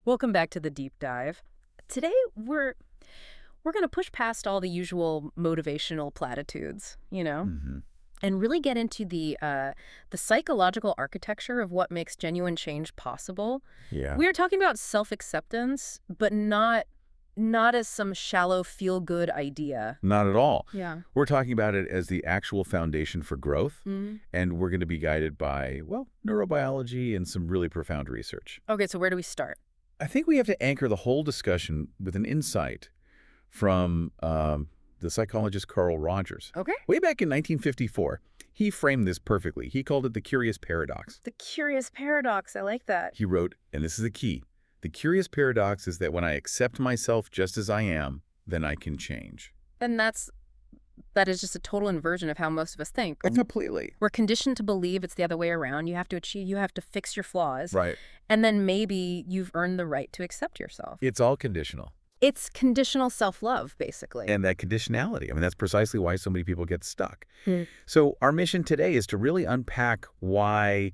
Welcome back to the deep dive. Today we're going to push past all the usual motivational platitudes, Hmm. and really get into the psychological architecture of what makes genuine change possible. Yeah. We're talking about self-acceptance, but not as some shallow feel-good idea. Not at all. Yeah. We're talking about it as the actual foundation for growth, Mhm. and we're going to be guided by, well, neurobiology and some really profound research. Okay, so where do we start? I think we have to anchor the whole discussion with an insight from the psychologist Carl Rogers. Okay. Way back in 1954, he framed this perfectly. He called it the curious paradox. The curious paradox. I like that. He wrote, and this is the key, the curious paradox is that when I accept myself just as I am, then I can change. And that is just a total inversion of how most of us think. Completely. We're conditioned to believe it's the other way around. You have to fix your flaws. Right. And then maybe you've earned the right to accept yourself. It's all conditional. It's conditional self-love, basically. And that conditionality, I mean, that's precisely why so many people get stuck. Hmm. So our mission today is to really unpack why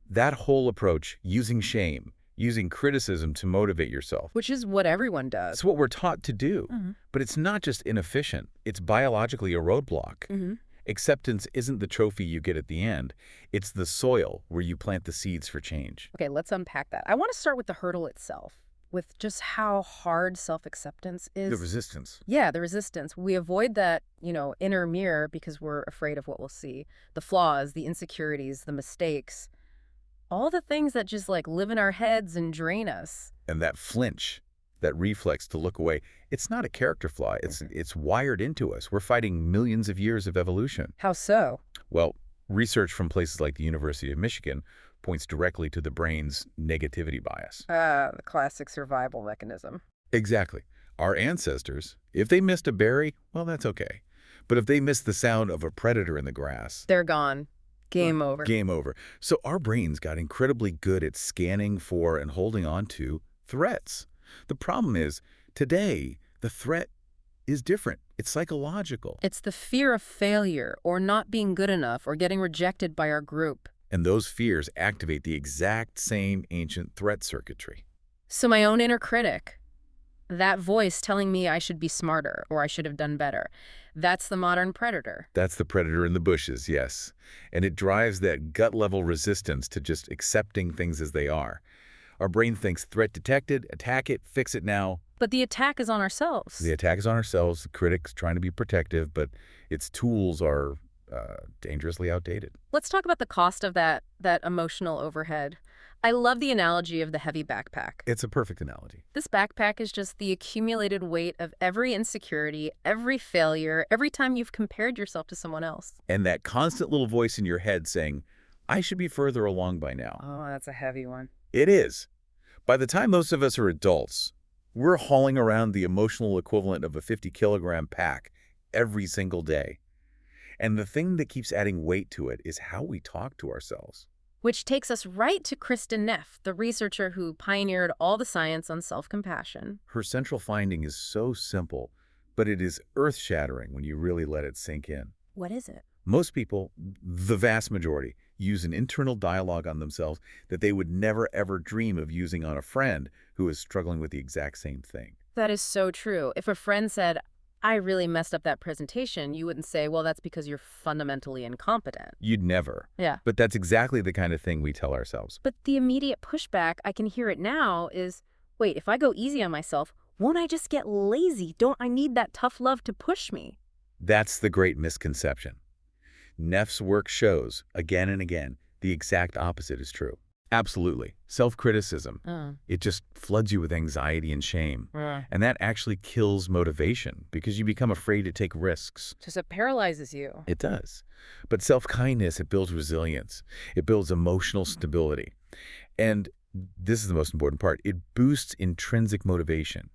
that whole approach, using shame, using criticism to motivate yourself, Which is what everyone does. it's what we're taught to do. Mhm. But it's not just inefficient. It's biologically a roadblock. Mm-hmm. Acceptance isn't the trophy you get at the end. It's the soil where you plant the seeds for change. Okay, let's unpack that. I want to start with the hurdle itself, with just how hard self-acceptance is. The resistance. Yeah, the resistance. We avoid that, inner mirror because we're afraid of what we'll see. The flaws, the insecurities, the mistakes, all the things that just live in our heads and drain us. And that flinch, that reflex to look away, it's not a character flaw. It's wired into us. We're fighting millions of years of evolution. How so? Well, research from places like the University of Michigan points directly to the brain's negativity bias. The classic survival mechanism. Exactly. Our ancestors, if they missed a berry, well, that's okay. But if they missed the sound of a predator in the grass, They're gone. Game over. game over. So our brains got incredibly good at scanning for and holding on to threats. The problem is, today, the threat is different. It's psychological. It's the fear of failure or not being good enough or getting rejected by our group. And those fears activate the exact same ancient threat circuitry. So my own inner critic, that voice telling me I should be smarter or I should have done better, that's the modern predator. That's the predator in the bushes, yes. And it drives that gut-level resistance to just accepting things as they are. Our brain thinks threat detected, attack it, fix it now. But the attack is on ourselves. The attack is on ourselves, the critic's trying to be protective, but its tools are dangerously outdated. Let's talk about the cost of that emotional overhead. I love the analogy of the heavy backpack. It's a perfect analogy. This backpack is just the accumulated weight of every insecurity, every failure, every time you've compared yourself to someone else. And that constant little voice in your head saying, I should be further along by now. Oh, that's a heavy one. It is. By the time most of us are adults, we're hauling around the emotional equivalent of a 50-kilogram pack every single day. And the thing that keeps adding weight to it is how we talk to ourselves. Which takes us right to Kristin Neff, the researcher who pioneered all the science on self-compassion. Her central finding is so simple, but it is earth-shattering when you really let it sink in. What is it? Most people, the vast majority, use an internal dialogue on themselves that they would never ever dream of using on a friend who is struggling with the exact same thing. That is so true. If a friend said, I really messed up that presentation, you wouldn't say, well, that's because you're fundamentally incompetent. You'd never. Yeah. But that's exactly the kind of thing we tell ourselves. But the immediate pushback, I can hear it now, is, wait, if I go easy on myself, won't I just get lazy? Don't I need that tough love to push me? That's the great misconception. Neff's work shows, again and again, the exact opposite is true. Absolutely. Self-criticism. It just floods you with anxiety and shame. And that actually kills motivation because you become afraid to take risks. Just it paralyzes you. It does. But self-kindness, it builds resilience. It builds emotional stability. And this is the most important part. It boosts intrinsic motivation.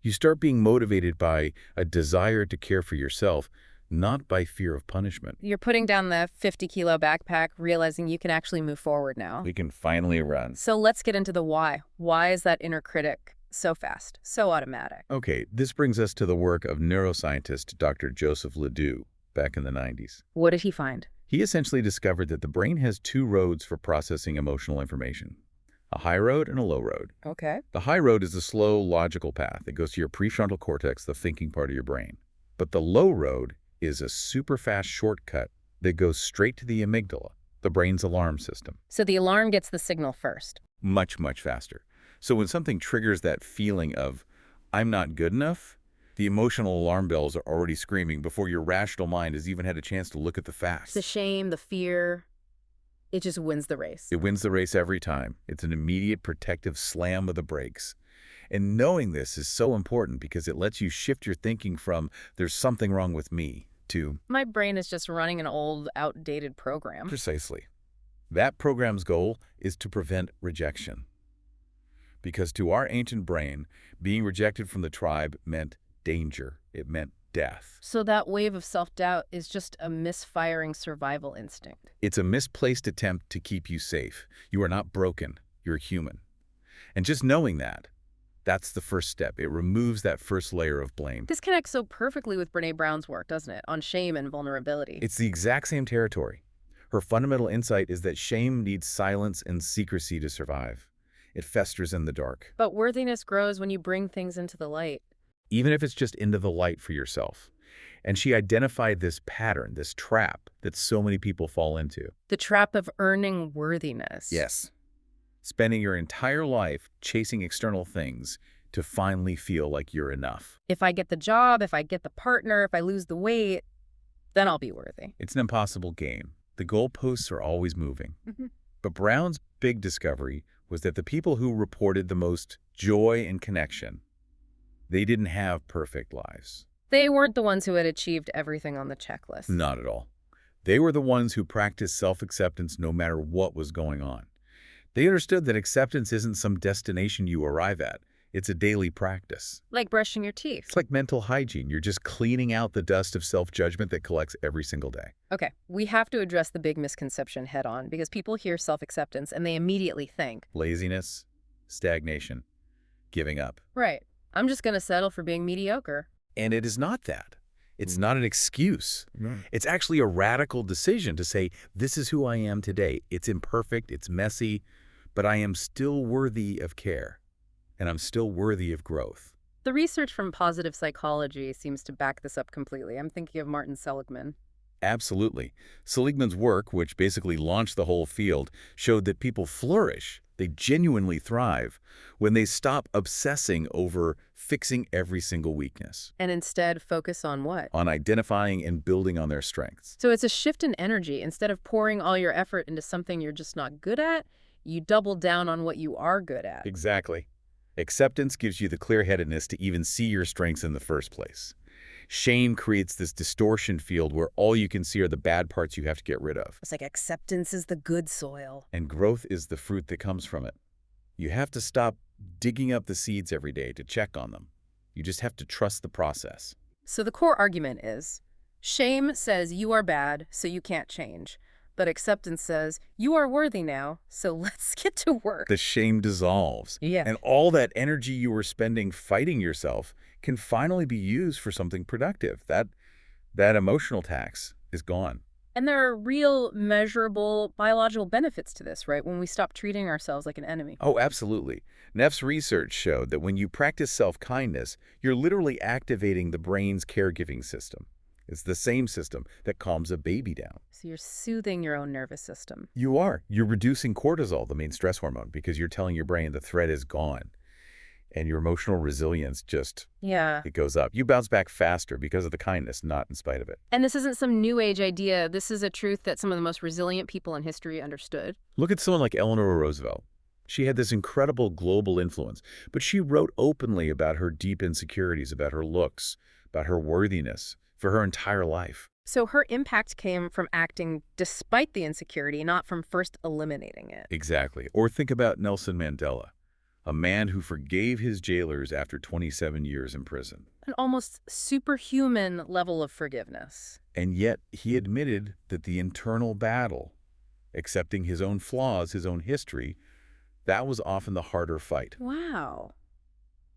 You start being motivated by a desire to care for yourself, not by fear of punishment. You're putting down the 50-kilo backpack, realizing you can actually move forward now. We can finally run. So let's get into the why. Why is that inner critic so fast, so automatic? Okay, this brings us to the work of neuroscientist Dr. Joseph Ledoux back in the 90s. What did he find? He essentially discovered that the brain has two roads for processing emotional information. a high road and a low road. Okay. The high road is the slow, logical path that goes to your prefrontal cortex, the thinking part of your brain. But the low road is a super fast shortcut that goes straight to the amygdala, the brain's alarm system. So the alarm gets the signal first. Much, much faster. So when something triggers that feeling of, I'm not good enough, the emotional alarm bells are already screaming before your rational mind has even had a chance to look at the facts. The shame, the fear, it just wins the race. It wins the race every time. It's an immediate protective slam of the brakes. And knowing this is so important because it lets you shift your thinking from, there's something wrong with me, to, My brain is just running an old, outdated program. precisely. That program's goal is to prevent rejection. Because to our ancient brain, being rejected from the tribe meant danger. It meant death. So that wave of self-doubt is just a misfiring survival instinct. It's a misplaced attempt to keep you safe. You are not broken. You're human. And just knowing that, that's the first step. It removes that first layer of blame. This connects so perfectly with Brené Brown's work, doesn't it, on shame and vulnerability? It's the exact same territory. Her fundamental insight is that shame needs silence and secrecy to survive. It festers in the dark, But worthiness grows when you bring things into the light. even if it's just into the light for yourself. And she identified this pattern, this trap that so many people fall into. The trap of earning worthiness. Yes. Spending your entire life chasing external things to finally feel like you're enough. If I get the job, if I get the partner, if I lose the weight, then I'll be worthy. It's an impossible game. The goalposts are always moving. Mhm. But Brown's big discovery was that the people who reported the most joy and connection, they didn't have perfect lives. They weren't the ones who had achieved everything on the checklist. Not at all. They were the ones who practiced self-acceptance no matter what was going on. They understood that acceptance isn't some destination you arrive at. It's a daily practice. Like brushing your teeth. It's like mental hygiene. You're just cleaning out the dust of self-judgment that collects every single day. Okay, we have to address the big misconception head on because people hear self-acceptance and they immediately think, Laziness, stagnation, giving up. right, I'm just going to settle for being mediocre. And it is not that. It's not an excuse. It's actually a radical decision to say, this is who I am today. It's imperfect, it's messy, but I am still worthy of care. And I'm still worthy of growth. The research from positive psychology seems to back this up completely. I'm thinking of Martin Seligman. Absolutely. Seligman's work, which basically launched the whole field, showed that people flourish, they genuinely thrive, when they stop obsessing over fixing every single weakness, And instead focus on what? on identifying and building on their strengths. So it's a shift in energy. Instead of pouring all your effort into something you're just not good at, you double down on what you are good at. Exactly. Acceptance gives you the clear-headedness to even see your strengths in the first place. Shame creates this distortion field where all you can see are the bad parts you have to get rid of. It's like acceptance is the good soil. And growth is the fruit that comes from it. You have to stop digging up the seeds every day to check on them. You just have to trust the process. So the core argument is, shame says you are bad, so you can't change. But acceptance says, you are worthy now, so let's get to work. The shame dissolves. Yeah. And all that energy you were spending fighting yourself can finally be used for something productive. That emotional tax is gone. And there are real, measurable biological benefits to this, right? When we stop treating ourselves like an enemy. Oh, absolutely. Neff's research showed that when you practice self-kindness, you're literally activating the brain's caregiving system. It's the same system that calms a baby down. So you're soothing your own nervous system. You are. You're reducing cortisol, the main stress hormone, because you're telling your brain the threat is gone. And your emotional resilience just, Yeah. it goes up. You bounce back faster because of the kindness, not in spite of it. And this isn't some new age idea. This is a truth that some of the most resilient people in history understood. Look at someone like Eleanor Roosevelt. She had this incredible global influence, but she wrote openly about her deep insecurities, about her looks, about her worthiness for her entire life. So her impact came from acting despite the insecurity, not from first eliminating it. Exactly. Or think about Nelson Mandela, a man who forgave his jailers after 27 years in prison. An almost superhuman level of forgiveness. And yet he admitted that the internal battle, accepting his own flaws, his own history, that was often the harder fight. Wow.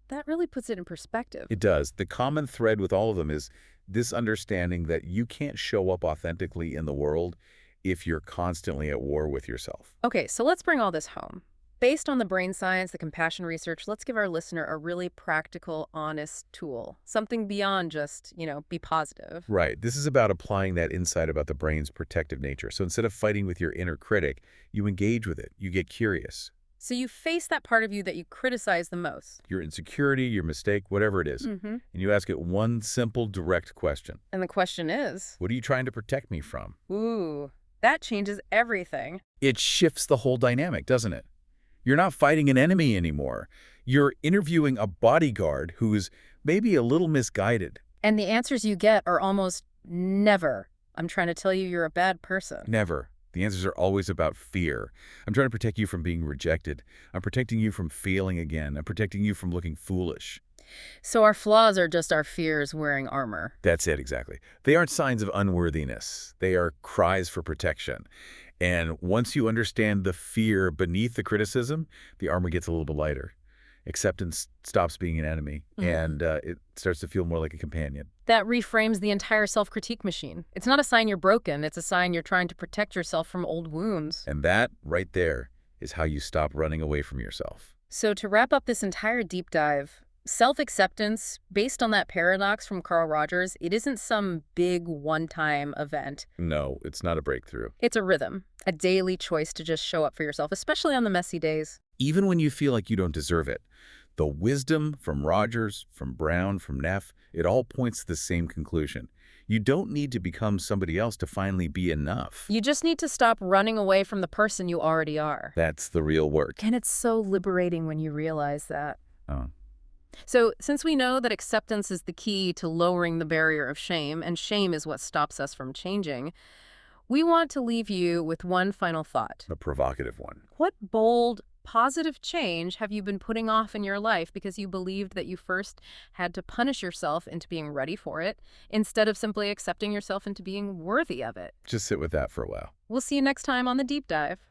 That really puts it in perspective. It does. The common thread with all of them is this understanding that you can't show up authentically in the world if you're constantly at war with yourself. Okay, so let's bring all this home. Based on the brain science, the compassion research, let's give our listener a really practical, honest tool. Something beyond just, be positive. Right. This is about applying that insight about the brain's protective nature. So instead of fighting with your inner critic, you engage with it. You get curious. So you face that part of you that you criticize the most. Your insecurity, your mistake, whatever it is. Mm-hmm. And you ask it one simple, direct question. And the question is, What are you trying to protect me from? ooh, that changes everything. It shifts the whole dynamic, doesn't it? You're not fighting an enemy anymore. You're interviewing a bodyguard who's maybe a little misguided. And the answers you get are almost never, I'm trying to tell you you're a bad person. Never. The answers are always about fear. I'm trying to protect you from being rejected. I'm protecting you from failing again. I'm protecting you from looking foolish. So our flaws are just our fears wearing armor. That's it, exactly. They aren't signs of unworthiness. They are cries for protection. And once you understand the fear beneath the criticism, the armor gets a little bit lighter. Acceptance stops being an enemy, and it starts to feel more like a companion. That reframes the entire self-critique machine. It's not a sign you're broken. It's a sign you're trying to protect yourself from old wounds. And that, right there, is how you stop running away from yourself. So to wrap up this entire deep dive, self-acceptance, based on that paradox from Carl Rogers, it isn't some big one-time event. No, it's not a breakthrough. It's a rhythm, a daily choice to just show up for yourself, especially on the messy days. Even when you feel like you don't deserve it, the wisdom from Rogers, from Brown, from Neff, it all points to the same conclusion. You don't need to become somebody else to finally be enough. You just need to stop running away from the person you already are. That's the real work. And it's so liberating when you realize that. Oh. So, since we know that acceptance is the key to lowering the barrier of shame, and shame is what stops us from changing, we want to leave you with one final thought. A provocative one. What bold, positive change have you been putting off in your life because you believed that you first had to punish yourself into being ready for it, instead of simply accepting yourself into being worthy of it? Just sit with that for a while. We'll see you next time on The Deep Dive.